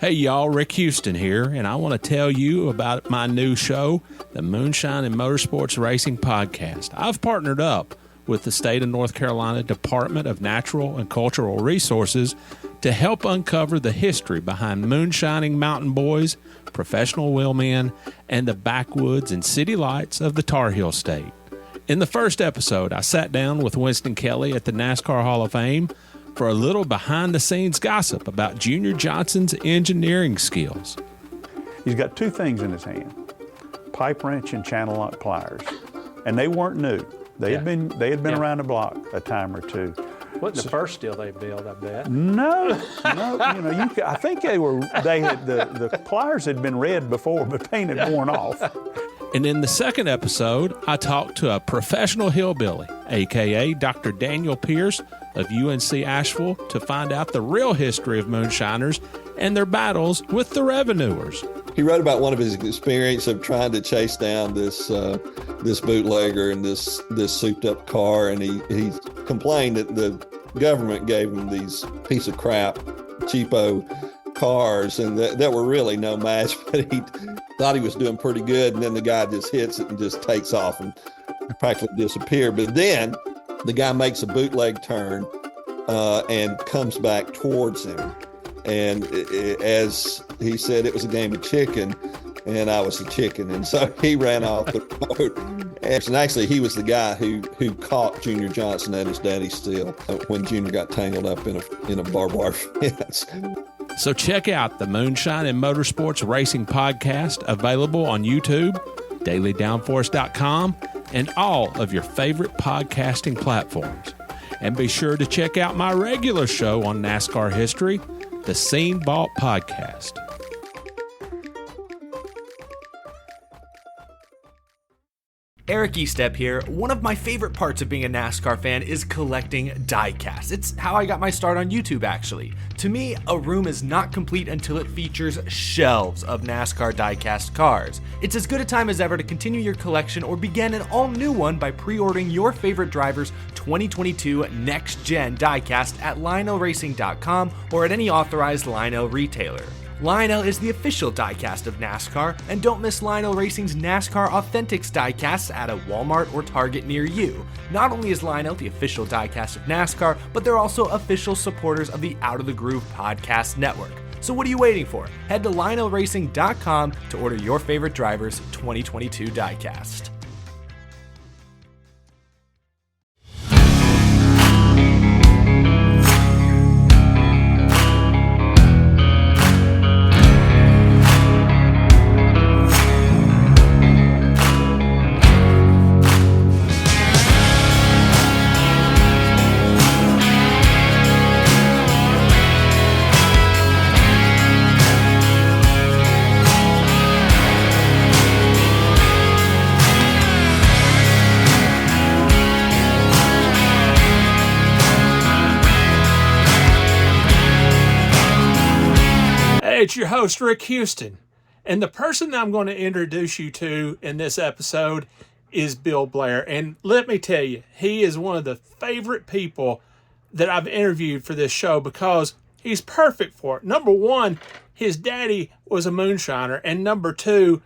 Hey y'all, Rick Houston here, and I want to tell you about my new show, the Moonshine Motorsports Racing Podcast. I've partnered up with the state of North Carolina Department of Natural and Cultural Resources to help uncover the history behind moonshining mountain boys, professional wheelmen, and the backwoods and city lights of the Tar Heel State. In the first episode, I sat down with Winston Kelly at the NASCAR Hall of Fame for a little behind-the-scenes gossip about Junior Johnson's engineering skills. He's got two things in his hand, pipe wrench and channel lock pliers. And they weren't new. They had been around the block a time or two. Wasn't the first steel they built, I bet. No, I think the pliers had been red before, but paint had worn off. And in the second episode, I talked to a professional hillbilly, a.k.a. Dr. Daniel Pierce of UNC Asheville, to find out the real history of moonshiners and their battles with the revenuers. He wrote about one of his experience of trying to chase down this bootlegger in this souped-up car, and he complained that the government gave him these piece of crap, cheapo cars, and that were really no match, but he thought he was doing pretty good, and then the guy just hits it and just takes off and practically disappeared. But then the guy makes a bootleg turn and comes back towards him. And as he said, it was a game of chicken, and I was the chicken. And so he ran off the road. And actually, he was the guy who caught Junior Johnson at his daddy's steel when Junior got tangled up in a barbed wire fence. So check out the Moonshine Motorsports Racing Podcast, available on YouTube, dailydownforce.com, and all of your favorite podcasting platforms. And be sure to check out my regular show on NASCAR history, the Scene Vault Podcast. Eric Estep here. One of my favorite parts of being a NASCAR fan is collecting diecasts. It's how I got my start on YouTube, actually. To me, a room is not complete until it features shelves of NASCAR diecast cars. It's as good a time as ever to continue your collection or begin an all-new one by pre-ordering your favorite driver's 2022 next-gen diecast at lionelracing.com or at any authorized Lionel retailer. Lionel is the official diecast of NASCAR, and don't miss Lionel Racing's NASCAR Authentics diecasts at a Walmart or Target near you. Not only is Lionel the official diecast of NASCAR, but they're also official supporters of the Out of the Groove podcast network. So what are you waiting for? Head to lionelracing.com to order your favorite driver's 2022 diecast. It's your host, Rick Houston, and the person I'm going to introduce you to in this episode is Bill Blair. And let me tell you, he is one of the favorite people that I've interviewed for this show because he's perfect for it. Number one, his daddy was a moonshiner, and number two,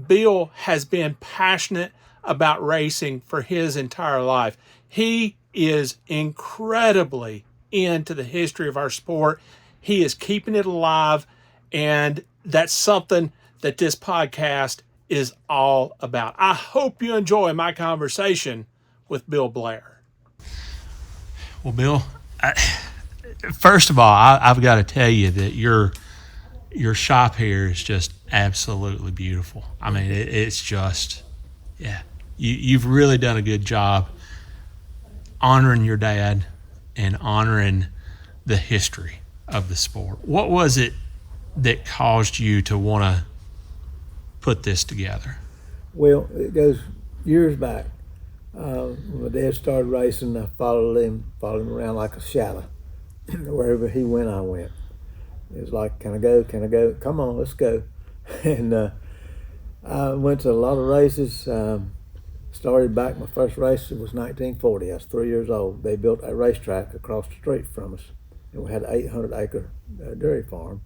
Bill has been passionate about racing for his entire life. He is incredibly into the history of our sport. He is keeping it alive. And that's something that this podcast is all about. I hope you enjoy my conversation with Bill Blair. Well, Bill, first of all, I've got to tell you that your shop here is just absolutely beautiful. I mean, it's just, yeah, you've really done a good job honoring your dad and honoring the history of the sport. What was it that caused you to want to put this together? Well, it goes years back. When my dad started racing, I followed him around like a shadow. Wherever he went, I went. It was like, can I go? Can I go? Come on, let's go. And I went to a lot of races. Started back, my first race was 1940. I was 3 years old. They built a racetrack across the street from us. And we had an 800-acre dairy farm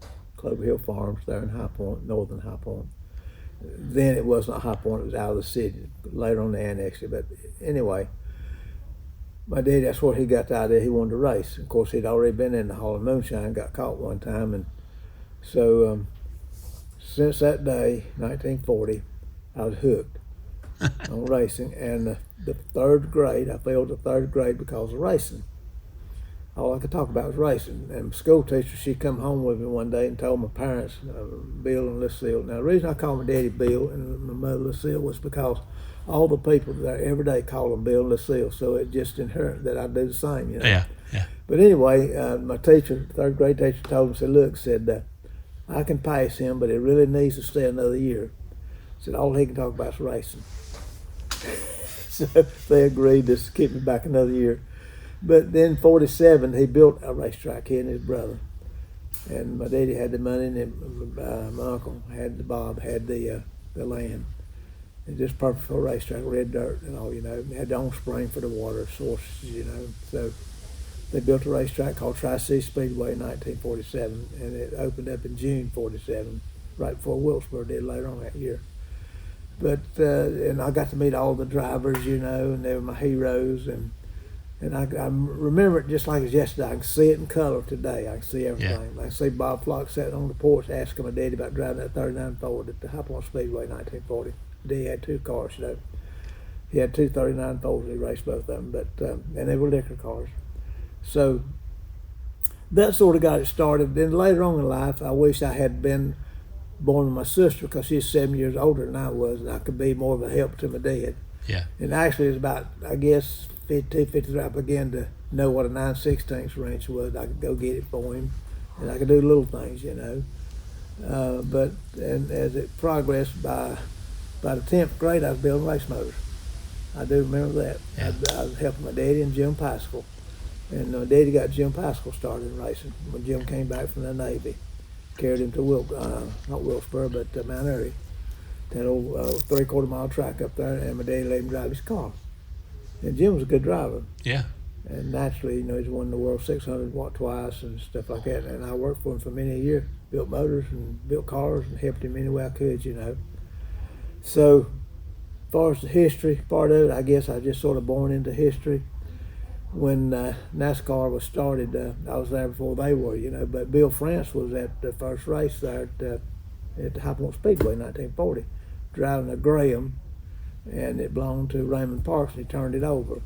Clover Hill Farms there in High Point, northern High Point. Then it was not High Point, it was out of the city. Later on they annexed it. But anyway, my daddy, that's where he got the idea he wanted to race. Of course, he'd already been in the Hall of Moonshine, got caught one time. And so since that day, 1940, I was hooked on racing. And the third grade, I failed the third grade because of racing. All I could talk about was racing. And my school teacher, she come home with me one day and told my parents, Bill and Lucille. Now, the reason I call my daddy Bill and my mother Lucille was because all the people there every day call them Bill and Lucille, so it just inherent that I do the same, you know. Yeah. But anyway, my teacher, third grade teacher, told me, said, look, said, I can pass him, but he really needs to stay another year. Said, all he can talk about is racing. So they agreed to keep me back another year. But then 47, he built a racetrack, he and his brother. And my daddy had the money, and my uncle had Bob had the land. It's just perfect for a racetrack, red dirt and all, you know. They had their own spring for the water sources, you know. So they built a racetrack called Tri-City Speedway in 1947, and it opened up in June 47, right before Wilkesboro did later on that year. But and I got to meet all the drivers, you know, and they were my heroes, and I remember it just like it's yesterday. I can see it in color today. I can see everything. Yeah. I can see Bob Flock sitting on the porch asking my daddy about driving that 39 Ford at the High Point Speedway in 1940. Daddy had two cars, you know. He had two 39 Fords, and he raced both of them, but and they were liquor cars. So that sort of got it started. Then later on in life, I wish I had been born with my sister, because she's 7 years older than I was, and I could be more of a help to my dad. Yeah. And actually, it was about, I guess, 52, 53, I began to know what a 9/16 wrench was. I could go get it for him, and I could do little things, you know. But and as it progressed, by the 10th grade, I was building race motors. I do remember that. Yeah. I was helping my daddy and Jim Paschal. And my daddy got Jim Paschal started in racing when Jim came back from the Navy. Carried him to not Wilkesboro, but Mount Airy. That old 3/4 mile track up there, and my daddy let him drive his car. And Jim was a good driver. Yeah. And naturally, you know, he's won the World 600 twice and stuff like that. And I worked for him for many years, built motors and built cars and helped him any way I could, you know. So, as far as the history part of it, I guess I just sort of born into history. When NASCAR was started, I was there before they were, you know. But Bill France was at the first race there at the High Point Speedway in 1940, driving a Graham, and it belonged to Raymond Parks, and he turned it over.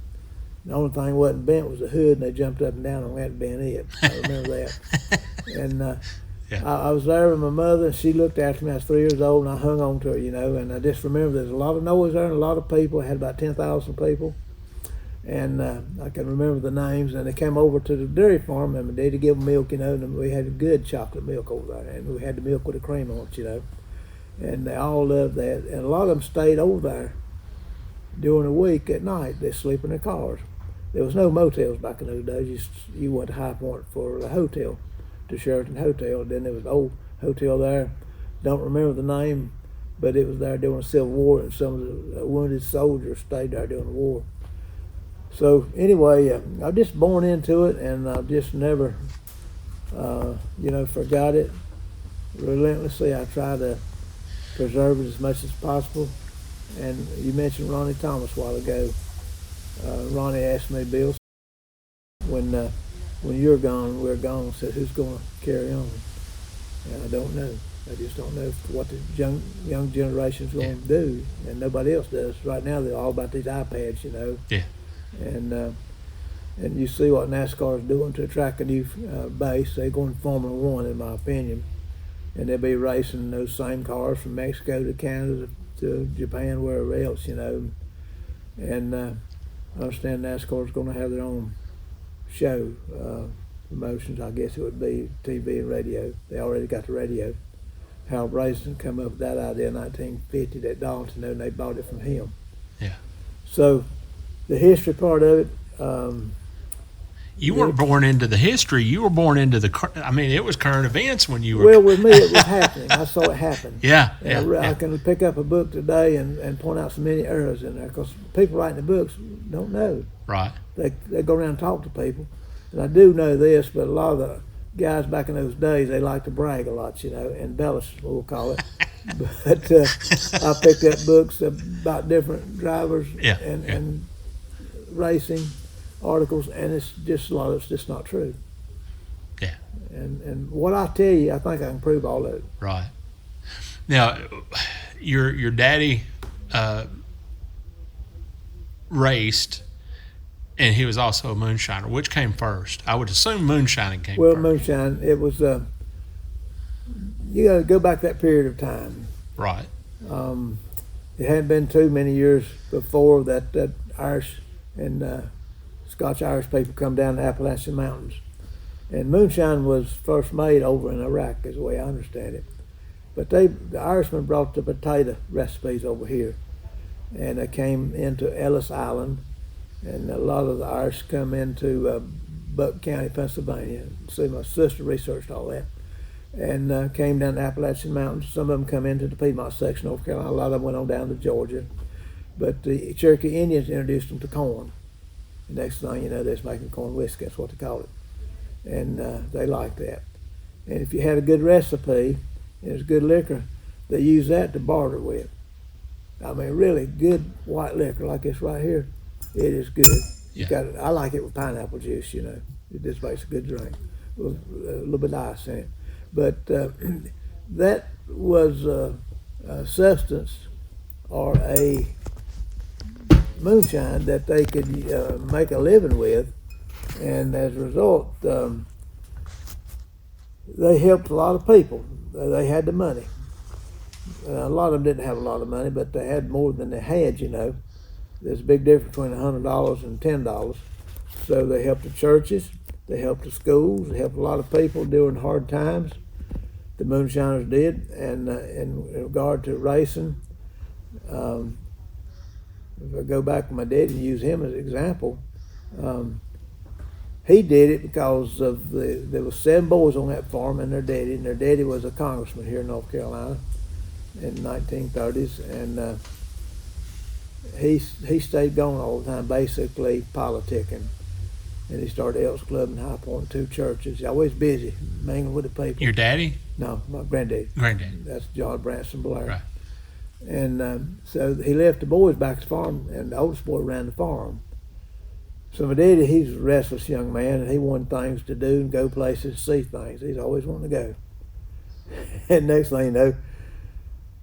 The only thing wasn't bent was the hood, and they jumped up and down on that and bent it. I remember that. And I was there with my mother, and she looked after me. I was 3 years old, and I hung on to her, you know. And I just remember there's a lot of noise there and a lot of people. It had about 10,000 people. And I can remember the names, and they came over to the dairy farm, and my daddy gave them milk, you know, and we had good chocolate milk over there, and we had the milk with the cream on it, you know. And they all loved that, and a lot of them stayed over there during the week at night. They sleep in their cars. There was no motels back in those days. You went to High Point for a hotel, to Sheraton Hotel. Then there was an old hotel there. Don't remember the name, but it was there during the Civil War, and some of the wounded soldiers stayed there during the war. So anyway, I just born into it, and I just never, you know, forgot it. Relentlessly, I try to preserve it as much as possible. And you mentioned Ronnie Thomas a while ago. Ronnie asked me, Bill, when you're gone, we're gone, said, who's going to carry on? And I don't know. I just don't know what the young generation's going to do, and nobody else does. Right now, they're all about these iPads, you know. Yeah. And you see what NASCAR is doing to attract a new base. They're going to Formula One, in my opinion, and they'll be racing those same cars from Mexico to Canada to Japan, wherever else, you know. And I understand NASCAR is going to have their own show, promotions. I guess it would be TV and radio. They already got the radio. Harold Brazen come up with that idea in 1950 at Darlington, and they bought it from him. Yeah. So the history part of it. You weren't born into the history. You were born into it was current events when you were. Well, with me, it was happening. I saw it happen. Yeah. I can pick up a book today and point out so many errors in there, because people writing the books don't know. Right. They go around and talk to people. And I do know this, but a lot of guys back in those days, they like to brag a lot, embellish, we'll call it. But I picked up books about different drivers and racing articles, and it's just a lot of it's just not true. Yeah. And what I tell you, I think I can prove all of it. Right. Now, your daddy raced, and he was also a moonshiner. Which came first? I would assume moonshining came Well, first. moonshine, it was, you got to go back that period of time. Right. It hadn't been too many years before that Irish and Scotch-Irish people come down the Appalachian Mountains. And moonshine was first made over in Iraq, is the way I understand it. But the Irishmen brought the potato recipes over here. And they came into Ellis Island, and a lot of the Irish come into Buck County, Pennsylvania. See, my sister researched all that. And came down the Appalachian Mountains. Some of them come into the Piedmont section of North Carolina. A lot of them went on down to Georgia. But the Cherokee Indians introduced them to corn. The next thing you know, they're making corn whiskey. That's what they call it. And they liked that. And if you had a good recipe, and it was good liquor, they used that to barter with. I mean, really good white liquor like this right here. It is good. Yeah. I like it with pineapple juice, It just makes a good drink with a little bit of ice in it. But that was a substance or a moonshine that they could make a living with. And as a result, they helped a lot of people. They had the money. A lot of them didn't have a lot of money, but they had more than they had, There's a big difference between $100 and $10. So they helped the churches, they helped the schools, they helped a lot of people during hard times. The moonshiners did. And in regard to racing, if I go back to my daddy and use him as an example, he did it because of there was 7 boys on that farm and their daddy was a congressman here in North Carolina in the 1930s, and he stayed going all the time, basically politicking. And he started Elks Club in High Point, 2 churches. He's always busy, mingling with the people. Your daddy? No, my granddaddy. Granddaddy. That's John Branson Blair. Right. And so he left the boys back at the farm, and the oldest boy ran the farm. So my daddy, he's a restless young man, and he wanted things to do and go places, see things. He's always wanting to go. And next thing you know,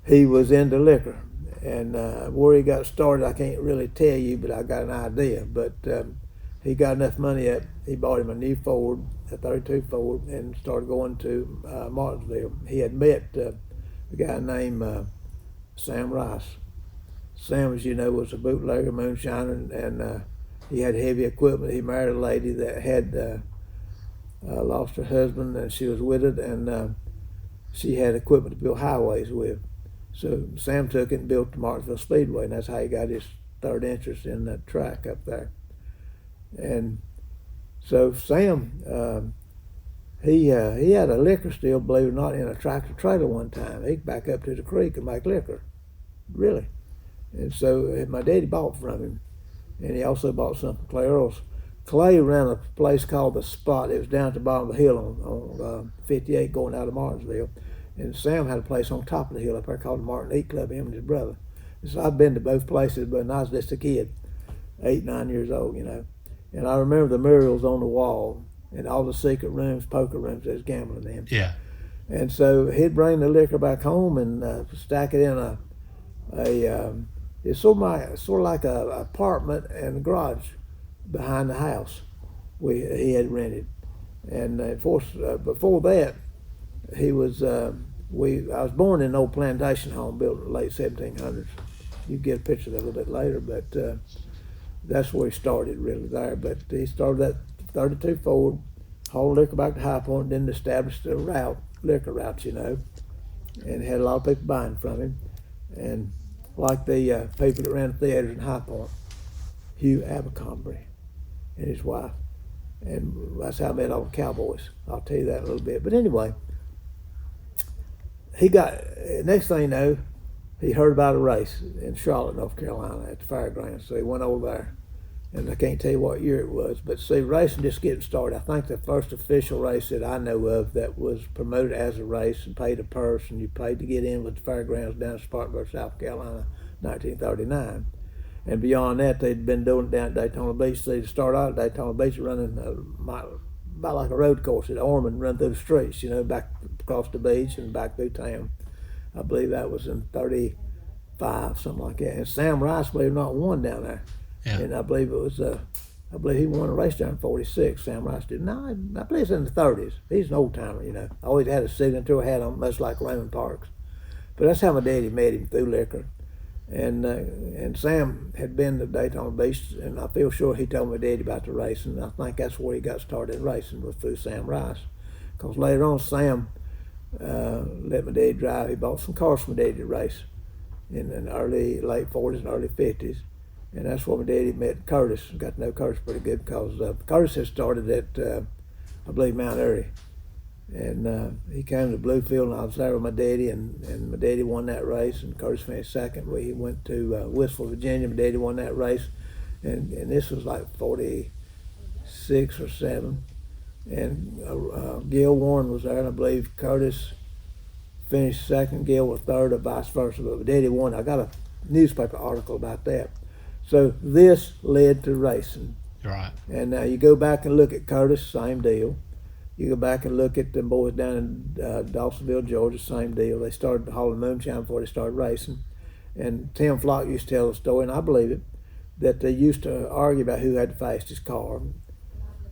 he was into liquor. And where he got started, I can't really tell you, but I got an idea. But he got enough money up, he bought him a new Ford, a 32 Ford, and started going to Martinsville. He had met a guy named Sam Rice. Sam, as you know, was a bootlegger, moonshiner, and he had heavy equipment. He married a lady that had lost her husband, and she was widowed, and she had equipment to build highways with. So Sam took it and built the Martinsville Speedway, and that's how he got his third interest in that track up there. And so Sam, he had a liquor still, believe it or not, in a tractor trailer one time. He'd back up to the creek and make liquor, really. And so my daddy bought from him, and he also bought some from Clay Earls. Clay ran a place called The Spot. It was down at the bottom of the hill on 58 going out of Martinsville. And Sam had a place on top of the hill up there called the Martin Eat Club, him and his brother. And so I've been to both places, but when I was just a kid, 8, 9 years old, And I remember the murals on the wall and all the secret rooms, poker rooms they was gambling in. Yeah. And so he'd bring the liquor back home and stack it in it's sort of like a apartment and a garage behind the house he had rented. And before that, he was I was born in an old plantation home built in the late 1700s. You get a picture of that a little bit later, but that's where he started really there. But he started that 32 Ford, hauled liquor back to High Point, then established a liquor route, and had a lot of people buying from him. And like the people that ran the theaters in High Point, Hugh Abercrombie and his wife. And that's how I met all the cowboys. I'll tell you that in a little bit. But anyway, next thing you know, he heard about a race in Charlotte, North Carolina at the fairgrounds. So he went over there and I can't tell you what year it was. But see, racing just getting started. I think the first official race that I know of that was promoted as a race and paid a purse, and you paid to get in with the fairgrounds down in Spartanburg, South Carolina, 1939. And beyond that, they'd been doing it down at Daytona Beach. They started out at Daytona Beach running about like a road course at Ormond, run through the streets, back across the beach and back through town. I believe that was in 35, something like that. And Sam Rice, believe it or not, won down there. Yeah. And I believe it was, I believe he won a race down in 46. Sam Rice did. No, I believe it's in the 30s. He's an old timer, Always had a signature hat on, much like Raymond Parks. But that's how my daddy met him, through liquor. And Sam had been to Daytona Beach, and I feel sure he told my daddy about the racing. I think that's where he got started in racing, was through Sam Rice. Because later on, Sam let my daddy drive. He bought some cars for my daddy to race in the late 40s and early 50s. And that's where my daddy met Curtis. Got to know Curtis pretty good because Curtis had started at, I believe, Mount Airy. And he came to Bluefield, and I was there with my daddy, and my daddy won that race, and Curtis finished second. We went to Wistful, Virginia. My daddy won that race, and this was like 46 or 7. And Gil Warren was there, and I believe Curtis finished second, Gil was third, or vice versa. But my daddy won. I got a newspaper article about that. So this led to racing. Right. And now you go back and look at Curtis, same deal. You go back and look at the boys down in Dawsonville, Georgia, same deal. They started hauling moonshine before they started racing. And Tim Flock used to tell a story, and I believe it, that they used to argue about who had the fastest car.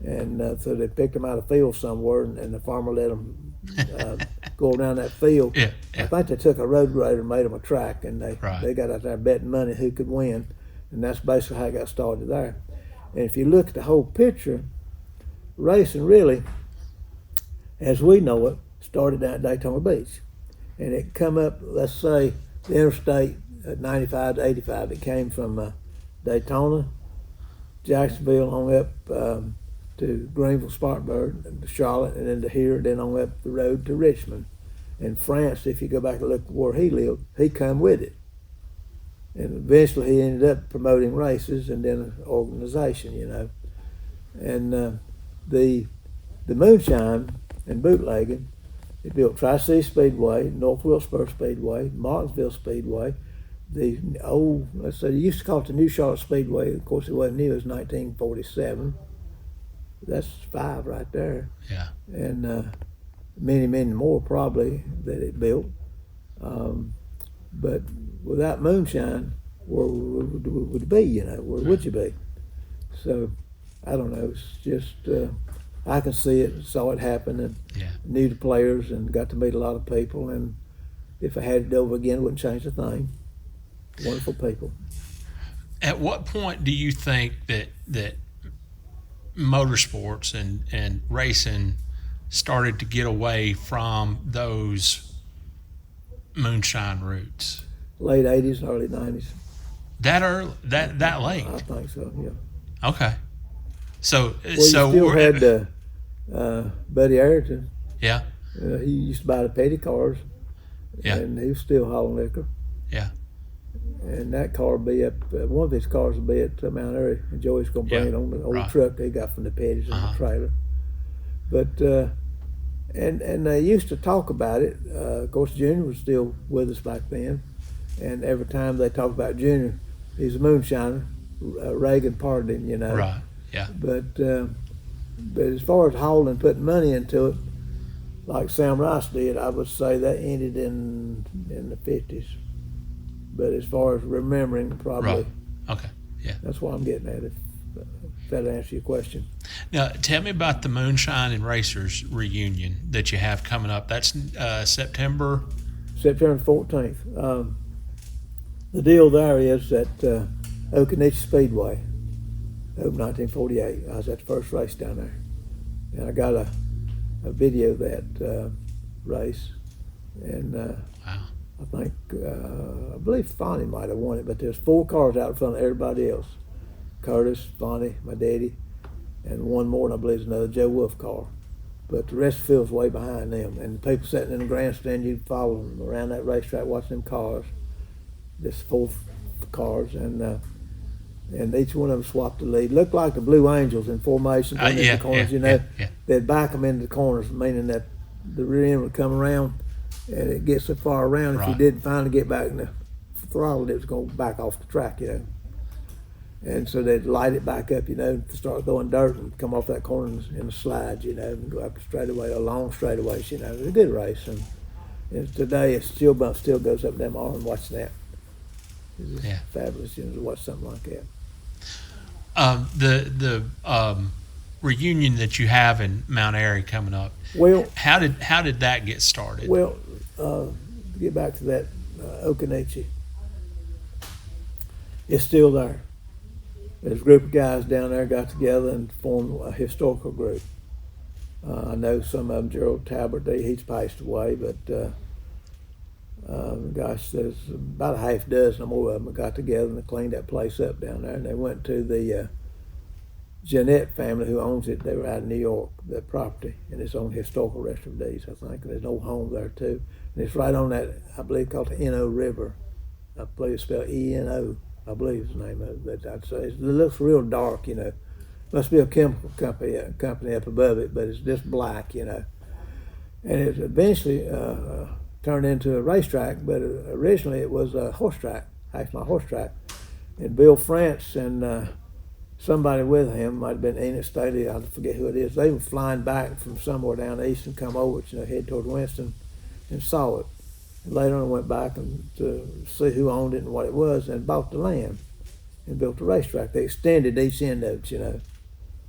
And so they picked them out of the field somewhere, and the farmer let them go around that field. Yeah. I think they took a road grader and made them a track, and Right. they got out there betting money who could win. And that's basically how it got started there. And if you look at the whole picture, racing really, as we know it, started down at Daytona Beach. And it come up, let's say, the interstate at 95 to 85. It came from Daytona, Jacksonville, on up to Greenville, Spartanburg, and to Charlotte, and then to here, then on up the road to Richmond. And France, if you go back and look where he lived, he come with it. And eventually he ended up promoting races and then an organization, And the Moonshine and bootlegging, they built Tri-City Speedway, North Wilkesboro Speedway, Martinsville Speedway, the old, let's say, they used to call it the New Charlotte Speedway. Of course, it wasn't new, it was 1947. That's 5 right there. Yeah. And many, many more probably that it built. But without moonshine, where would it be, where would you be? So, I don't know, it's just, I can see it, saw it happen, and knew the players and got to meet a lot of people, and if I had it over again, it wouldn't change a thing. Wonderful people. At what point do you think that motorsports and racing started to get away from those moonshine roots? Late 80s, early 90s. That early? That late? I think so, yeah. Okay. So Well, you still had Buddy Ayrton. Yeah. He used to buy the petty cars, and he was still hauling liquor. Yeah. And that car would be up, one of his cars would be at Mount Airy, and Joey's going to bring it on the old truck they got from the petties in the trailer. But, and they used to talk about it. Of course, Junior was still with us back then, and every time they talked about Junior, he's a moonshiner. Reagan pardoned him, Right, yeah. But as far as hauling and putting money into it, like Sam Rice did, I would say that ended in the 50s. But as far as remembering, probably. Right. Okay. Yeah. That's what I'm getting at, if that answers your question. Now, tell me about the Moonshine and Racers reunion that you have coming up. That's September? September 14th. The deal there is that Occoneechee Speedway, opened 1948. I was at the first race down there. And I got a video of that race. And Wow. I think, I believe Fonnie might have won it, but there's 4 cars out in front of everybody else. Curtis, Fonnie, my daddy, and one more, and I believe it's another Joe Wolf car. But the rest of the field's way behind them. And the people sitting in the grandstand, you'd follow them around that racetrack watching them cars. There's 4 cars, and and each one of them swapped the lead. Looked like the Blue Angels in formation in the corners, They'd back them into the corners, meaning that the rear end would come around, and it gets so far around, if you did finally get back in the throttle, it was going back off the track, And so they'd light it back up, to start throwing dirt and come off that corner in the slides, and go up the straightaway, a long straightaway. It was a good race. And today, it still goes up them all and watch that. It's just fabulous, to watch something like that. The reunion that you have in Mount Airy coming up. Well, how did that get started? Well, to get back to that, Okanachi, it's still there. There's a group of guys down there got together and formed a historical group. I know some of them, Gerald Talbot, he's passed away, but there's about a half dozen or more of them that got together and cleaned that place up down there. And they went to the Jeanette family who owns it. They were out in New York, the property, and it's on historical rest of days, I think. And there's an old home there too. And it's right on that, I believe, called the Eno River. I believe it's spelled E-N-O. I believe is the name of it, but I'd say it looks real dark, Must be a chemical company up above it, but it's just black, And it eventually turned into a racetrack, but originally it was a horse track, half-mile horse track. And Bill France and somebody with him, might have been Enid Staley, I forget who it is, they were flying back from somewhere down east and come over, head toward Winston, and saw it. Later on, I went back to see who owned it and what it was, and bought the land and built a racetrack. They extended each end of it,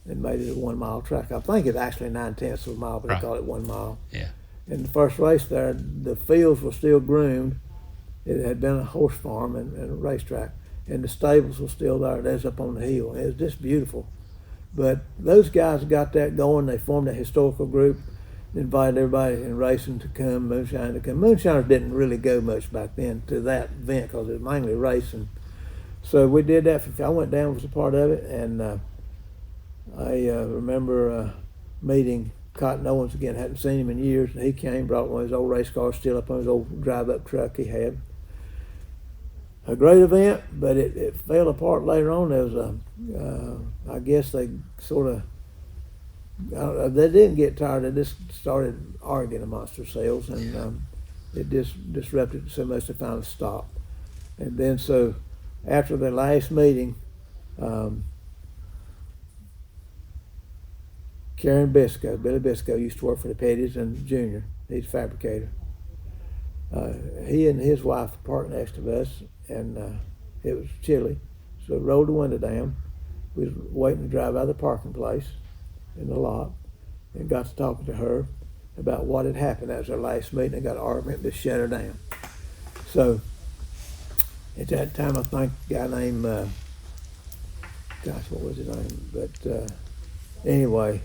and made it a 1 mile track. I think it's actually 9/10 of a mile, but they call it 1 mile. Yeah. In the first race there, the fields were still groomed. It had been a horse farm and a racetrack, and the stables were still there. That's up on the hill. It was just beautiful. But those guys got that going. They formed a historical group. Invited everybody in racing to come, Moonshine to come. Moonshiners didn't really go much back then to that event because it was mainly racing. So we did that. I went down, was a part of it, and I remember meeting Cotton Owens again. Hadn't seen him in years, and he came, brought one of his old race cars still up on his old drive-up truck he had. A great event, but it fell apart later on. There was I guess they sort of, they didn't get tired. They just started arguing amongst themselves, and it just disrupted so much they finally stopped. And then so after the last meeting, Karen Biscoe, Billy Biscoe, used to work for the Petties and Junior. He's a fabricator. He and his wife were parked next to us, and it was chilly, so rolled the window down. We was waiting to drive out of the parking place in the lot, and got to talking to her about what had happened. That was our last meeting. They got an argument, just shut her down. So at that time, I think a guy named, what was his name? But anyway,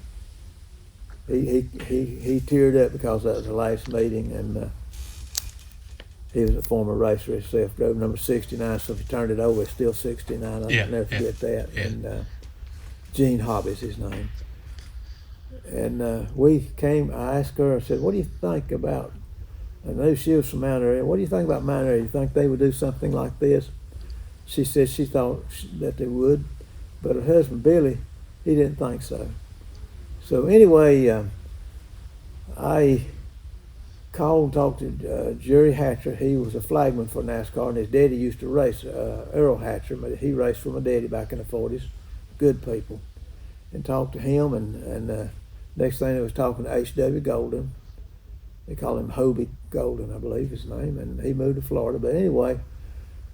he teared up because that was the last meeting, and he was a former racer himself, drove number 69, so if he turned it over, it's still 69. I'll never forget that. Yeah. And Gene Hobby's his name. And we came, I asked her, I said, what do you think about, I know she was from Mount Airy, what do you think about Mount Airy? You think they would do something like this? She said she thought that they would, but her husband, Billy, he didn't think so. So anyway, I called and talked to Jerry Hatcher. He was a flagman for NASCAR, and his daddy used to race, Earl Hatcher, but he raced for my daddy back in the 40s. Good people. And talked to him, and next thing I was talking to H.W. Golden. They call him Hobie Golden, I believe his name, and he moved to Florida. But anyway,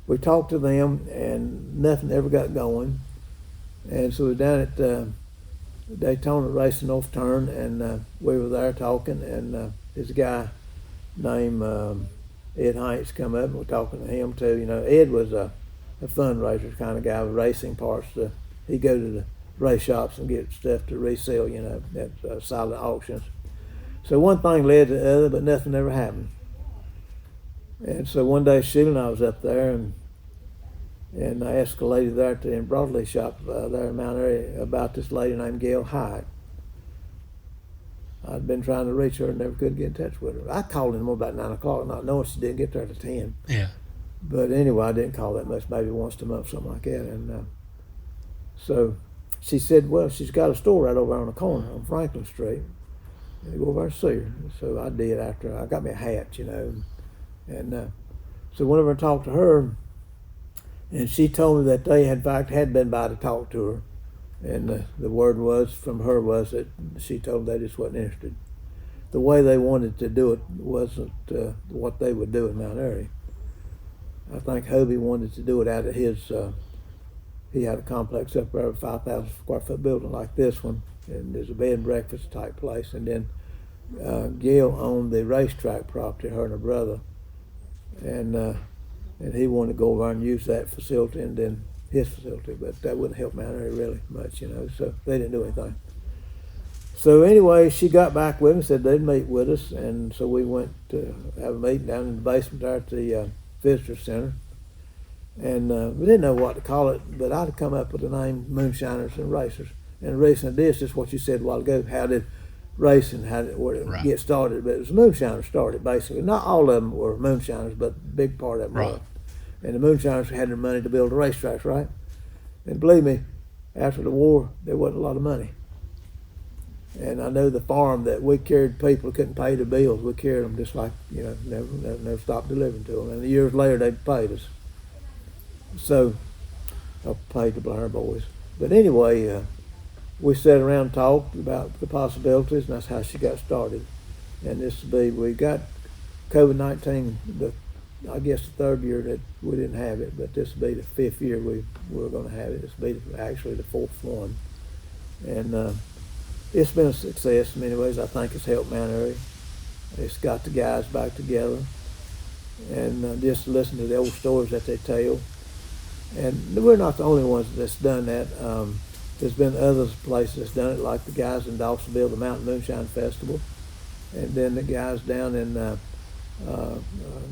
we talked to them, and nothing ever got going. And so we were down at Daytona racing off turn, and we were there talking, and there's a guy named Ed Heinz come up, and we're talking to him too. Ed was a fundraiser kind of guy with racing parts. He'd go to the race shops and get stuff to resell, at silent auctions. So one thing led to the other, but nothing ever happened. And so one day Sheila and I was up there, and I asked a lady there in Broadley shop there in Mount Airy about this lady named Gail Hyatt. I'd been trying to reach her and never could get in touch with her. I called in more about 9 o'clock, not knowing she didn't get there till 10. Yeah. But anyway, I didn't call that much, maybe once a month, something like that. And So she said, well, she's got a store right over on the corner on Franklin Street. And go over and see her. So I did after I got me a hat, And so whenever I talked to her, and she told me that they in fact had been by to talk to her. And the word was from her was that she told them they just wasn't interested. The way they wanted to do it wasn't what they would do in Mount Airy. I think Hobie wanted to do it out of his, he had a complex up there, a 5,000 square foot building like this one, and there's a bed and breakfast type place. And then Gail owned the racetrack property, her and her brother, and he wanted to go over and use that facility and then his facility, but that wouldn't help Mount Airy really much, so they didn't do anything. So anyway, she got back with me, said they'd meet with us, and so we went to have a meeting down in the basement there at the visitor center. And we didn't know what to call it, but I'd come up with the name Moonshiners and Racers. And the reason I did is just what you said a while ago, how did racing, where did it get started? But it was Moonshiners started, basically. Not all of them were Moonshiners, but a big part of them were. And the Moonshiners had their money to build the racetracks, right? And believe me, after the war, there wasn't a lot of money. And I know the farm that we carried people who couldn't pay the bills, we carried them just like, never stopped delivering to them. And years later, they paid us. So I paid the Blair boys. But anyway, we sat around and talked about the possibilities, and that's how she got started. And we got COVID-19, I guess the third year that we didn't have it, but this will be the fifth year we were going to have it. This will be actually the fourth one. And it's been a success in many ways. I think it's helped Mount Airy. It's got the guys back together. And just listen to the old stories that they tell. And we're not the only ones that's done that. There's been other places that's done it, like the guys in Dawsonville, the Mountain Moonshine Festival. And then the guys down in, I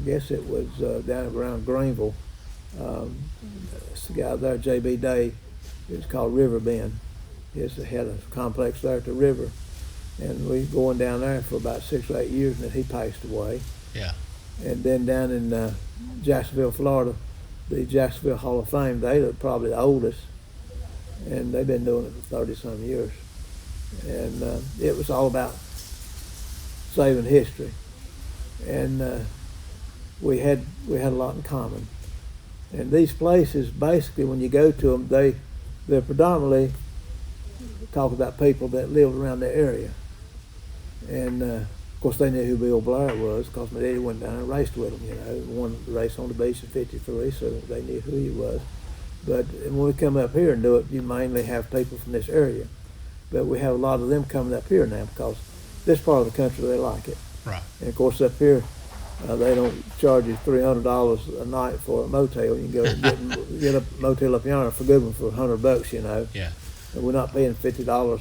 guess it was down around Greenville. It's the guy there, J.B. Day. It's called River Bend. He had a complex there at the river. And we going down there for about 6 or 8 years, and then he passed away. Yeah. And then down in Jacksonville, Florida, the Jacksonville Hall of Fame, they're probably the oldest, and they've been doing it for 30-some years. And it was all about saving history. And we had a lot in common. And these places, basically, when you go to them, they're predominantly talk about people that lived around the area. And of course, they knew who Bill Blair was because my daddy went down and raced with him. Won the race on the beach in '53, so they knew who he was. But when we come up here and do it, you mainly have people from this area. But we have a lot of them coming up here now because this part of the country, they like it. Right. And of course, up here, they don't charge you $300 a night for a motel. You can go get a motel up yonder for good one for $100, Yeah. And we're not paying $50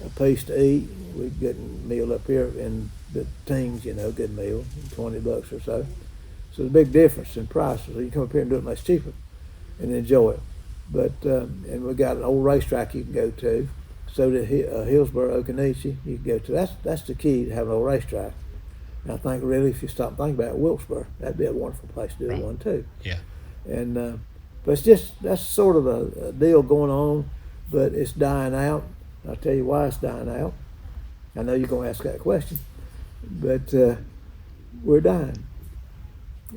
a piece to eat. We're getting a meal up here in the teens, good meal, $20 or so. So there's a big difference in prices. So you come up here and do it much cheaper and enjoy it. But and we got an old racetrack you can go to. So did Hillsborough, Occoneechee, you can go to. That's the key to having an old racetrack. And I think really, if you stop and think about it, Wilkesboro, that'd be a wonderful place to do one too. Yeah. And but that's sort of a deal going on, but it's dying out. I'll tell you why it's dying out. I know you're going to ask that question, but we're dying.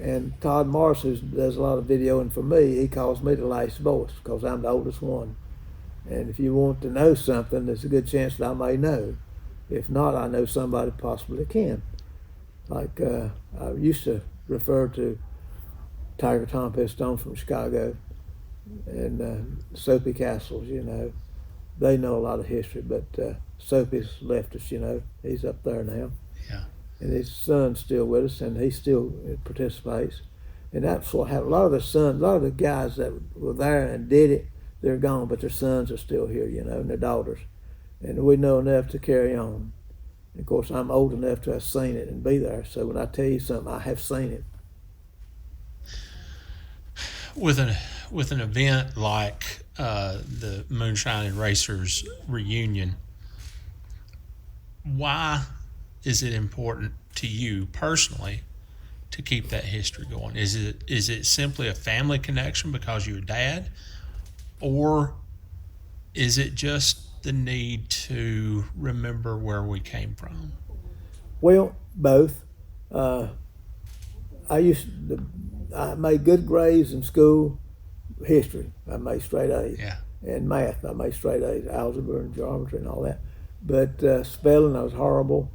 And Todd Morris, who does a lot of videoing for me, he calls me the last voice because I'm the oldest one. And if you want to know something, there's a good chance that I may know. If not, I know somebody possibly can. Like I used to refer to Tiger Tom Pistone from Chicago and Soapy Castles, They know a lot of history, but Soapy's left us, He's up there now. Yeah. And his son's still with us, and he still participates. And that's what happened. A lot of the sons, a lot of the guys that were there and did it, they're gone, but their sons are still here, and their daughters. And we know enough to carry on. And of course, I'm old enough to have seen it and be there. So when I tell you something, I have seen it. With an event like the Moonshine and Racers reunion, why is it important to you personally to keep that history going? Is it simply a family connection because you're dad, or Is it just the need to remember where we came from? Well, both. I made good grades in school. History, I made straight A's. Yeah. And math, I made straight A's. Algebra and geometry and all that. But spelling, I was horrible.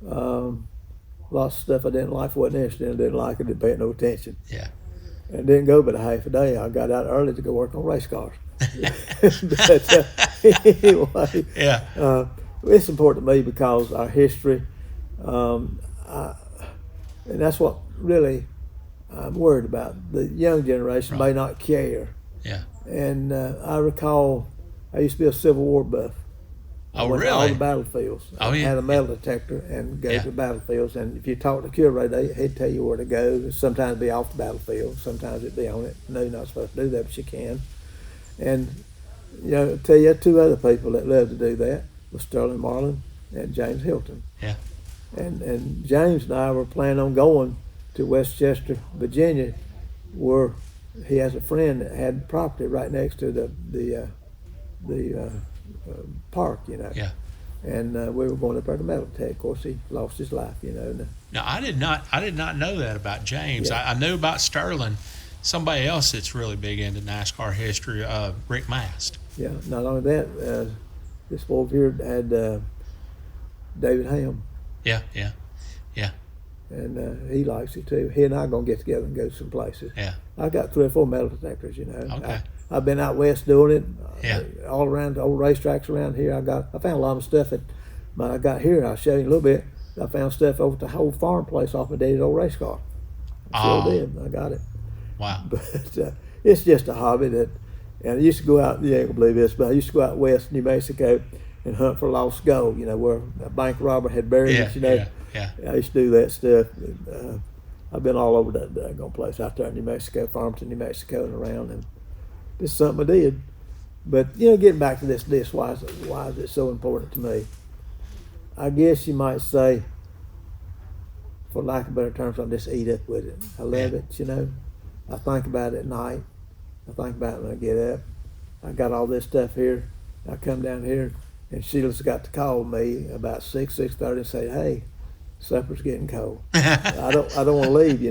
Lots of stuff I didn't like, wasn't interested in. Didn't like it, didn't pay no attention. Yeah. And didn't go but a half a day. I got out early to go work on race cars. But anyway, Yeah. It's important to me because our history, and that's what really I'm worried about. The young generation may not care. Yeah. And I recall I used to be a Civil War buff. I Oh, went to all really? the battlefields. Oh, I yeah. had a metal detector and go Yeah. to the battlefields. And if you talk to curator, he'd tell you where to go. Sometimes it'd be off the battlefield. Sometimes it'd be on it. No, you're not supposed to do that, but you can. And, I'll tell you, two other people that loved to do that was Sterling Marlin and James Hilton. Yeah. And James and I were planning on going to Westchester, Virginia, where he has a friend that had property right next to the park, Yeah. And we were going up there to Metal Tech. Of course, he lost his life, Now, I did not know that about James. Yeah. I knew about Sterling. Somebody else that's really big into NASCAR history, Rick Mast. Yeah, not only that, this boy here had David Ham, Yeah. Yeah. Yeah. and he likes it too. He and I are going to get together and go some places. Yeah. I got 3 or 4 metal detectors, Okay. I've been out west doing it, Yeah. all around the old racetracks around here. I found a lot of stuff that when I got here, I'll show you a little bit. I found stuff over at the whole farm place off my daddy's old race car. Oh. Sure did. I got it. Wow. But it's just a hobby that, and I used to go out, you ain't gonna believe this, but I used to go out west New Mexico and hunt for lost gold, where a bank robber had buried Yeah. it, Yeah. I used to do that stuff. I've been all over that daggone place out there in New Mexico, Farmington, New Mexico, and around, and this is something I did. But getting back to this, why is it so important to me? I guess you might say, for lack of better terms, I'm just eat up with it. I love it, I think about it at night. I think about it when I get up. I got all this stuff here. I come down here, and Sheila's got to call me about 6:30 and say, "Hey, supper's getting cold." I don't want to leave,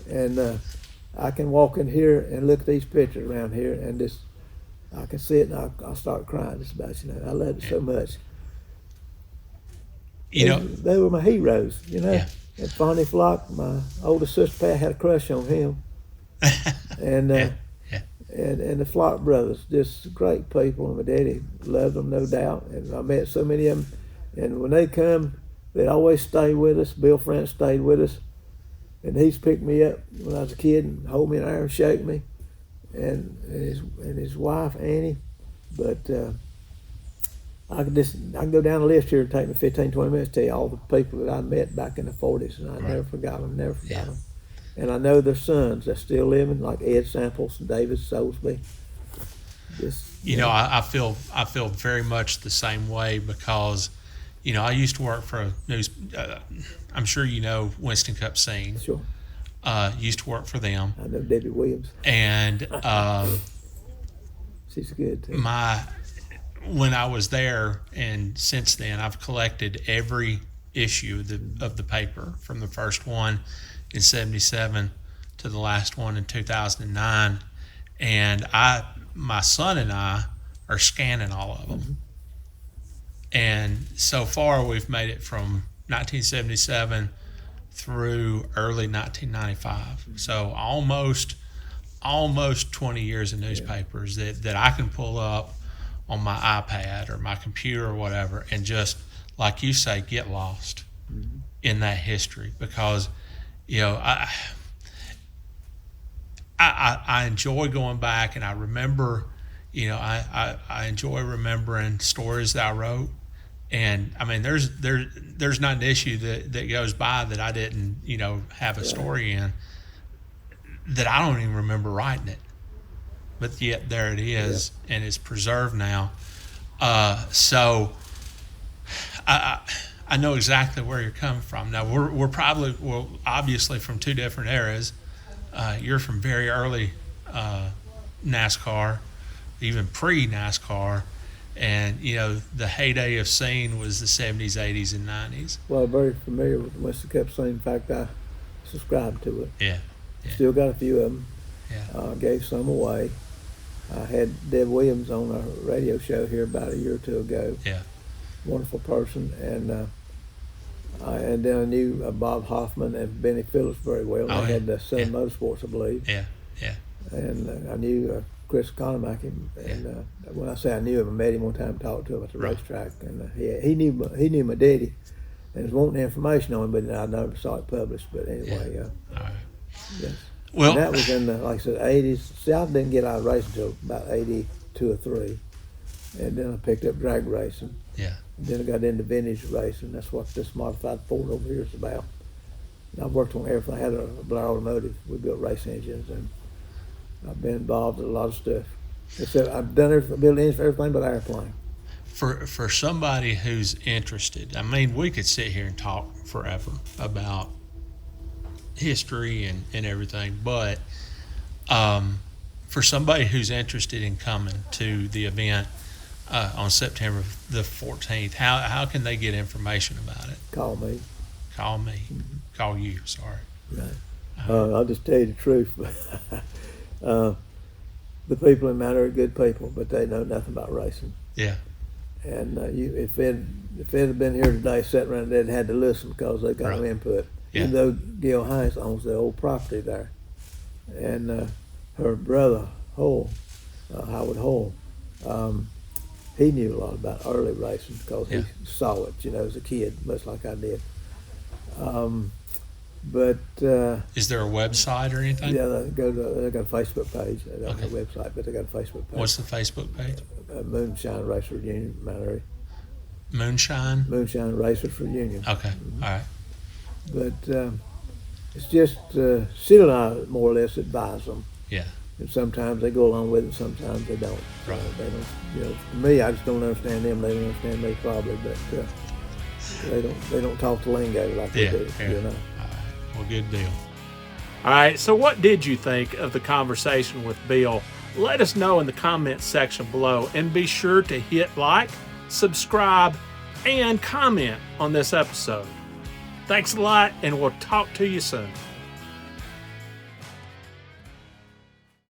And I can walk in here and look at these pictures around here, and just I can see it, and I'll start crying just about. I love it so much. They were my heroes, Yeah. And Fonny Flock, my oldest sister Pat, had a crush on him. And Yeah. and the Flock brothers, just great people, and my daddy loved them, no doubt. And I met so many of them, and when they come, they'd always stay with us. Bill France stayed with us, and he's picked me up when I was a kid and hold me in the air and shake me, and his wife Annie. But I can go down the list here and take me 15, 20 minutes to tell you all the people that I met back in the 40s, and I never forgot them, them. And I know their sons that's still living, like Ed Samples and David Soulsby. I feel very much the same way because, I used to work for a news. I'm sure you know Winston Cup Scene. Sure. Used to work for them. I know Debbie Williams. And she's good too. When I was there, and since then, I've collected every issue of the paper from the first one in '77 to the last one in 2009, and my son and I are scanning all of them. Mm-hmm. And so far, we've made it from 1977 through early 1995. Mm-hmm. So almost 20 years of newspapers that I can pull up on my iPad or my computer or whatever, and just, like you say, get lost in that history because, I enjoy going back, and I remember, I enjoy remembering stories that I wrote, and I mean, there's not an issue that goes by that I didn't, have a story in that I don't even remember writing it. But yet there it is, and it's preserved now. So I know exactly where you're coming from. Now we're probably obviously from two different eras. You're from very early NASCAR. even pre-NASCAR. And, the heyday of scene was the 70s, 80s, and 90s. Well, very familiar with the Winston Cup scene. In fact, I subscribed to it. Yeah. Still got a few of them. Yeah. Gave some away. I had Deb Williams on a radio show here about a year or two ago. Yeah. Wonderful person. And then I knew Bob Hoffman and Benny Phillips very well. Oh, They yeah. had Sun Yeah. Motorsports, I believe. Yeah. Yeah. And I knew Chris Economack. And when I say I knew him, I met him one time, talked to him at the Right. racetrack. And he knew my daddy and was wanting information on him, but I never saw it published. But anyway, All right. yes. Well, And that was in the, like I said, 80s. See, I didn't get out of racing until about 82 or 3. And then I picked up drag racing. yeah. And then I got into vintage racing. That's what this modified Ford over here is about. And I've worked on everything. I had a Blair Automotive. We built race engines, and I've been involved in a lot of stuff. Except I've done everything, built engines for everything but airplane. For somebody who's interested, I mean, we could sit here and talk forever about history and everything, but for somebody who's interested in coming to the event on September the 14th, how can they get information about it? Call me. Call me. Call you, sorry. Right. I'll just tell you the truth. The people in Mount are good people, but they know nothing about racing. Yeah. And if it had been here today, sitting around, they'd had to listen because they got no Right. input. Yeah. Even though Gil Hines owns the old property there, and her brother Hull, Howard Hull, he knew a lot about early racing because Yeah. he saw it, as a kid, much like I did. But Is there a website or anything? yeah, they got a Facebook page. They don't have Okay. a website, but they got a Facebook page. What's the Facebook page? Moonshine Racers Union, Mount Airy. Moonshine? Moonshine Racers Union. Okay. All right. But it's just Sid and I more or less advise them. Yeah. And sometimes they go along with it, sometimes they don't. Right. They don't. For me, I just don't understand them. They don't understand me probably, but they don't talk the lingo like Yeah. we do. Yeah. You know. All right. Well, good deal. All right, so what did you think of the conversation with Bill? Let us know in the comments section below, and be sure to hit like, subscribe, and comment on this episode. Thanks a lot, and we'll talk to you soon.